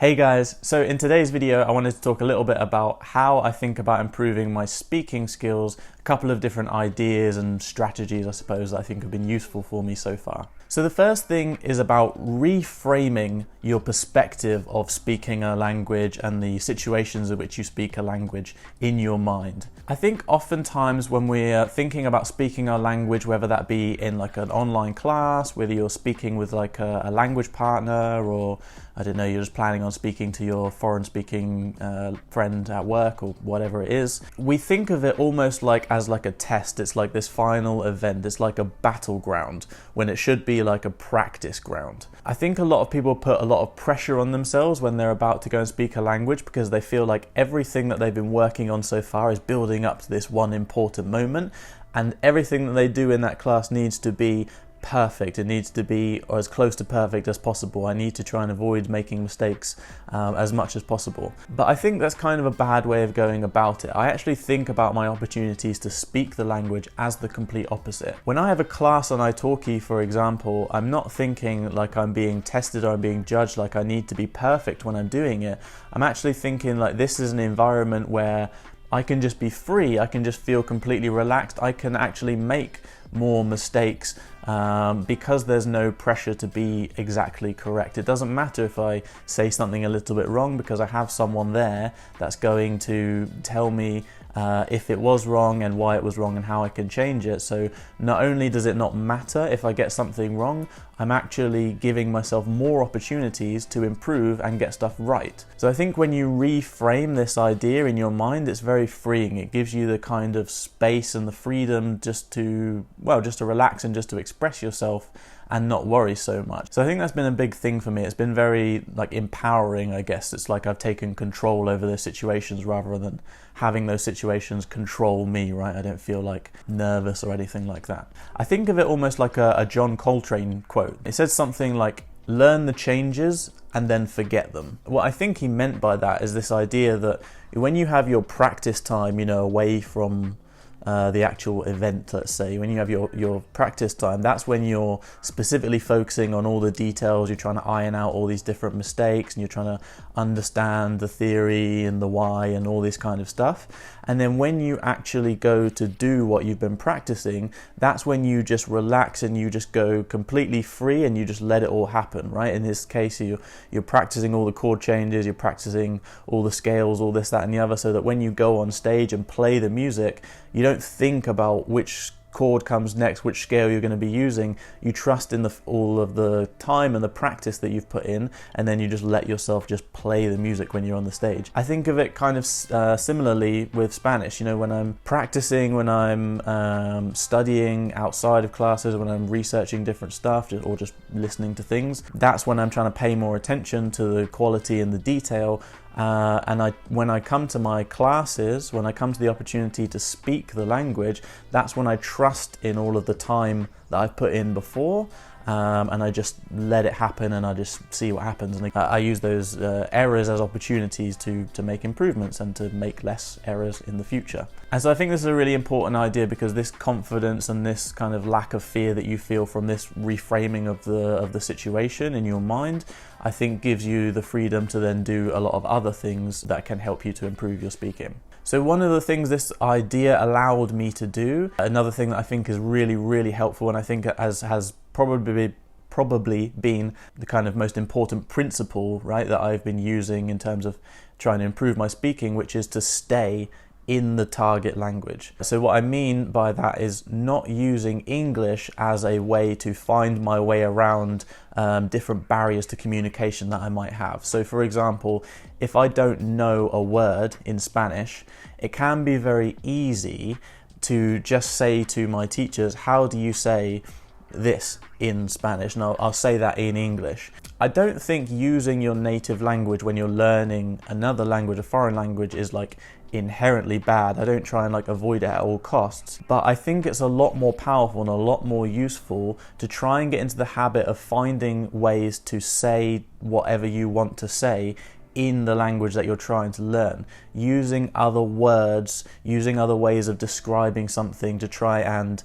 Hey guys, so in today's video I wanted to talk a little bit about how I think about improving my speaking skills, a couple of different ideas and strategies I suppose that I think have been useful for me so far. So the first thing is about reframing your perspective of speaking a language and the situations in which you speak a language in your mind. I think oftentimes when we're thinking about speaking our language, whether that be in like an online class, whether you're speaking with like a language partner, or I don't know, you're just planning on speaking to your foreign speaking friend at work or whatever it is, we think of it almost like as like a test. It's like this final event. It's like a battleground when it should be like a practice ground. I think a lot of people put a lot of pressure on themselves when they're about to go and speak a language because they feel like everything that they've been working on so far is building up to this one important moment, and everything that they do in that class needs to be perfect. It needs to be as close to perfect as possible. I need to try and avoid making mistakes as much as possible. But I think that's kind of a bad way of going about it. I actually think about my opportunities to speak the language as the complete opposite. When I have a class on italki, for example, I'm not thinking like I'm being tested or I'm being judged, like I need to be perfect when I'm doing it. I'm actually thinking like this is an environment where I can just be free, I can just feel completely relaxed, I can actually make more mistakes because there's no pressure to be exactly correct. It doesn't matter if I say something a little bit wrong because I have someone there that's going to tell me if it was wrong and why it was wrong and how I can change it. So not only does it not matter if I get something wrong, I'm actually giving myself more opportunities to improve and get stuff right. So I think when you reframe this idea in your mind, it's very freeing. It gives you the kind of space and the freedom just to relax and just to express yourself and not worry so much. So I think that's been a big thing for me. It's been very like empowering, I guess. It's like I've taken control over those situations rather than having those situations control me, right? I don't feel like nervous or anything like that. I think of it almost like a John Coltrane quote. It says something like, learn the changes and then forget them. What I think he meant by that is this idea that when you have your practice time, away from the actual event, let's say, when you have your practice time, that's when you're specifically focusing on all the details. You're trying to iron out all these different mistakes and you're trying to understand the theory and the why and all this kind of stuff. And then when you actually go to do what you've been practicing, that's when you just relax and you just go completely free and you just let it all happen, right? In this case, you're practicing all the chord changes, you're practicing all the scales, all this, that and the other, so that when you go on stage and play the music, you don't think about which chord comes next, which scale you're going to be using. You trust in all of the time and the practice that you've put in, and then you just let yourself just play the music when you're on the stage. I think of it kind of similarly with Spanish. When I'm practicing, when I'm studying outside of classes, when I'm researching different stuff or just listening to things, that's when I'm trying to pay more attention to the quality and the detail. When I come to my classes, when I come to the opportunity to speak the language, that's when I trust in all of the time that I've put in before, and I just let it happen and I just see what happens. And I use those errors as opportunities to make improvements and to make less errors in the future. And so I think this is a really important idea, because this confidence and this kind of lack of fear that you feel from this reframing of the situation in your mind, I think gives you the freedom to then do a lot of other things that can help you to improve your speaking. So one of the things this idea allowed me to do, another thing that I think is really, really helpful, and I think has probably been the kind of most important principle, right, that I've been using in terms of trying to improve my speaking, which is to stay in the target language. So what I mean by that is not using English as a way to find my way around different barriers to communication that I might have. So for example, if I don't know a word in Spanish, it can be very easy to just say to my teachers, how do you say this in Spanish? And I'll say that in English. I don't think using your native language when you're learning another language, a foreign language, is like inherently bad. I don't try and avoid it at all costs, but I think it's a lot more powerful and a lot more useful to try and get into the habit of finding ways to say whatever you want to say in the language that you're trying to learn, using other words, using other ways of describing something to try and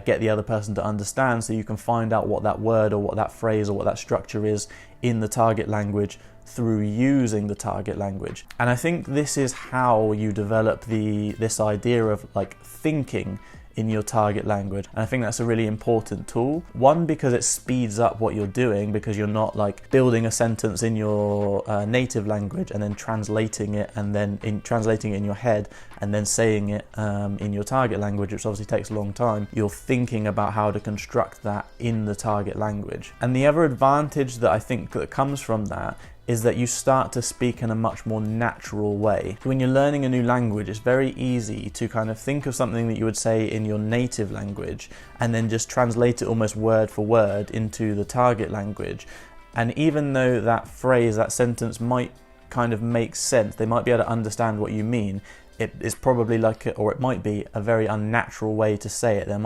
get the other person to understand, so you can find out what that word or what that phrase or what that structure is in the target language through using the target language. And I think this is how you develop this idea of like thinking in your target language. And I think that's a really important tool. One, because it speeds up what you're doing, because you're not like building a sentence in your native language and then translating it in your head and then saying it in your target language, which obviously takes a long time. You're thinking about how to construct that in the target language. And the other advantage that I think that comes from that is that you start to speak in a much more natural way. When you're learning a new language, it's very easy to kind of think of something that you would say in your native language and then just translate it almost word for word into the target language. And even though that phrase, that sentence might kind of make sense, they might be able to understand what you mean, it is probably it might be a very unnatural way to say it. There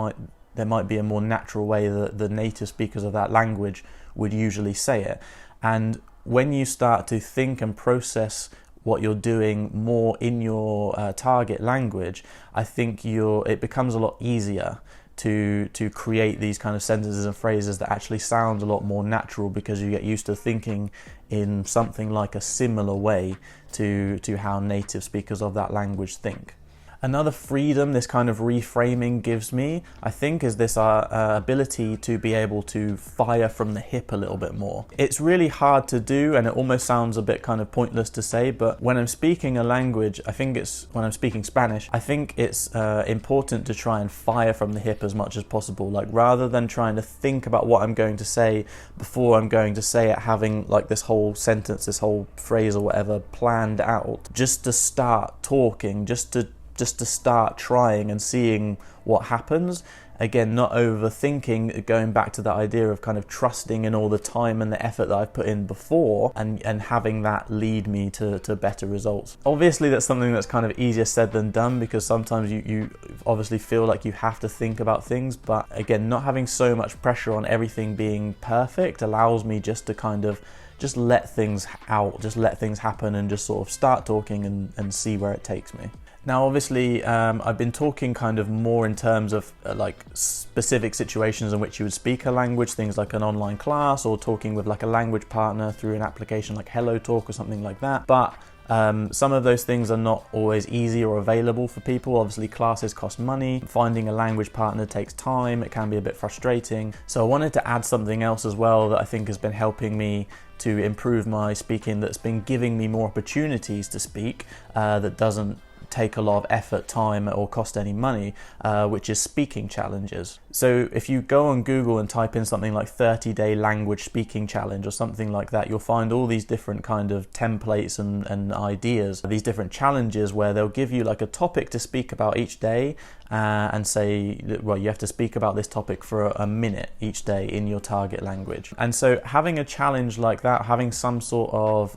might be a more natural way that the native speakers of that language would usually say it. And when you start to think and process what you're doing more in your target language, I think it becomes a lot easier to create these kind of sentences and phrases that actually sound a lot more natural, because you get used to thinking in something like a similar way to how native speakers of that language think. Another freedom this kind of reframing gives me, I think, is this ability to be able to fire from the hip a little bit more. It's really hard to do, and it almost sounds a bit kind of pointless to say, but when I'm speaking a language, when I'm speaking Spanish, I think it's important to try and fire from the hip as much as possible. Like, rather than trying to think about what I'm going to say before I'm going to say it, having like this whole sentence, this whole phrase or whatever planned out, just to start talking, just to start trying and seeing what happens. Again, not overthinking, going back to that idea of kind of trusting in all the time and the effort that I've put in before, and having that lead me to better results. Obviously, that's something that's kind of easier said than done, because sometimes you obviously feel like you have to think about things, but again, not having so much pressure on everything being perfect allows me just to kind of just let things out, just let things happen, and just sort of start talking and see where it takes me. Now, obviously, I've been talking kind of more in terms of like specific situations in which you would speak a language, things like an online class or talking with like a language partner through an application like HelloTalk or something like that. But some of those things are not always easy or available for people. Obviously, classes cost money. Finding a language partner takes time. It can be a bit frustrating. So I wanted to add something else as well that I think has been helping me to improve my speaking, that's been giving me more opportunities to speak, that doesn't take a lot of effort, time, or cost any money, which is speaking challenges. So if you go on Google and type in something like 30-day language speaking challenge or something like that, you'll find all these different kind of templates and ideas, these different challenges where they'll give you like a topic to speak about each day, and say, well, you have to speak about this topic for a minute each day in your target language. And so having a challenge like that, having some sort of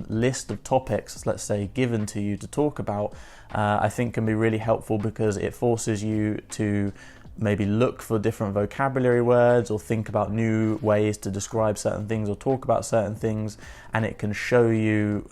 list of topics, let's say, given to you to talk about, I think can be really helpful, because it forces you to maybe look for different vocabulary words or think about new ways to describe certain things or talk about certain things, and it can show you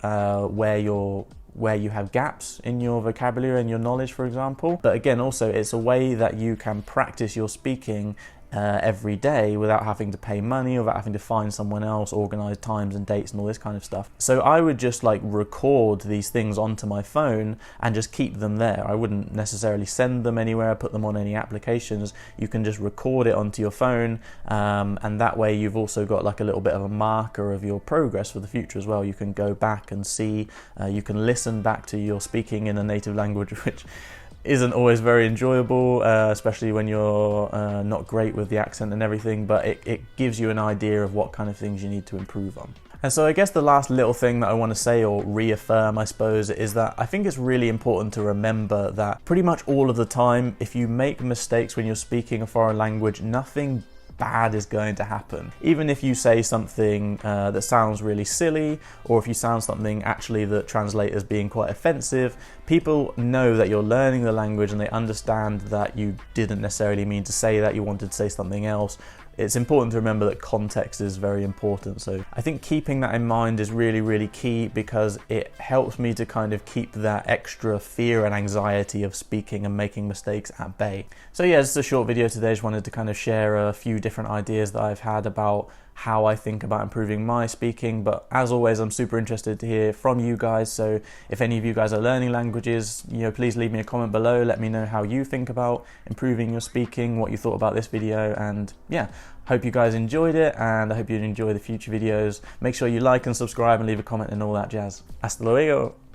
where you have gaps in your vocabulary and your knowledge, for example. But again, also, it's a way that you can practice your speaking every day without having to pay money, without having to find someone else, organize times and dates and all this kind of stuff. So I would just like record these things onto my phone and just keep them there. I wouldn't necessarily send them anywhere, put them on any applications. You can just record it onto your phone, and that way you've also got like a little bit of a marker of your progress for the future as well. You can go back and see, you can listen back to your speaking in a native language, which isn't always very enjoyable, especially when you're not great with the accent and everything, but it gives you an idea of what kind of things you need to improve on. And so I guess the last little thing that I want to say, or reaffirm, I suppose, is that I think it's really important to remember that pretty much all of the time, if you make mistakes when you're speaking a foreign language, nothing bad is going to happen. Even if you say something that sounds really silly, or if you sound something actually that translates as being quite offensive, people know that you're learning the language and they understand that you didn't necessarily mean to say that, you wanted to say something else. It's important to remember that context is very important. So I think keeping that in mind is really, really key, because it helps me to kind of keep that extra fear and anxiety of speaking and making mistakes at bay. So yeah, it's a short video today. Just wanted to kind of share a few different ideas that I've had about how I think about improving my speaking. But as always, I'm super interested to hear from you guys. So if any of you guys are learning languages, please leave me a comment below. Let me know how you think about improving your speaking, what you thought about this video, and yeah, hope you guys enjoyed it, and I hope you enjoy the future videos. Make sure you like and subscribe and leave a comment and all that jazz. Hasta luego!